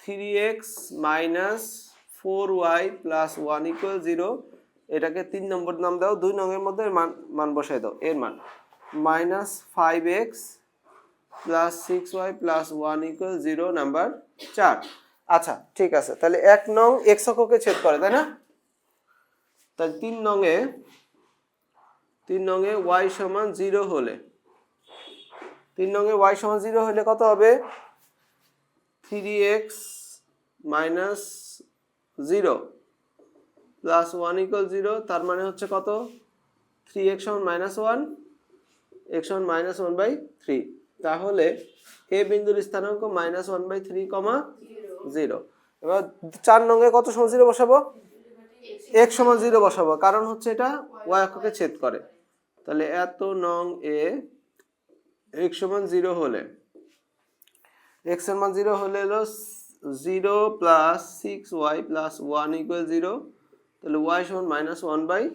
3x minus 4y plus 1 equal 0, এটাকে 3 নম্বর নাম দাও, 2 নং এর মধ্যে মান বসাই দাও, এর মান minus 5x plus 6y plus 1 equal 0 number 4। আচ্ছা ঠিক আছে, তাহলে 1 নং x অক্ষকে ছেদ করে, তাই না? তাহলে 3 নং এ y সমান 0 হলে, 3 নং এ y সমান 0 হলে কত হবে? 3x মাইনাস 0 প্লাস 1 ইকুয়াল 0, তার মানে হচ্ছে কত? 3x সমান মাইনাস 1, x সমান মাইনাস 1/3। তাহলে এ বিন্দুর স্থানাঙ্ক মাইনাস 1/3, 0। এবার 4 নং এ কত সমান 0 বসাবো? x সমান 0 বসাবো, কারণ হচ্ছে এটা y অক্ষকে ছেদ করে। তাহলে এত নং এ x সমান 0 হলে, x এর মান 0 হলে হলো 0 প্লাস 6y প্লাস 1 ইকুয়াল 0, তাহলে y সমান মাইনাস 1/6।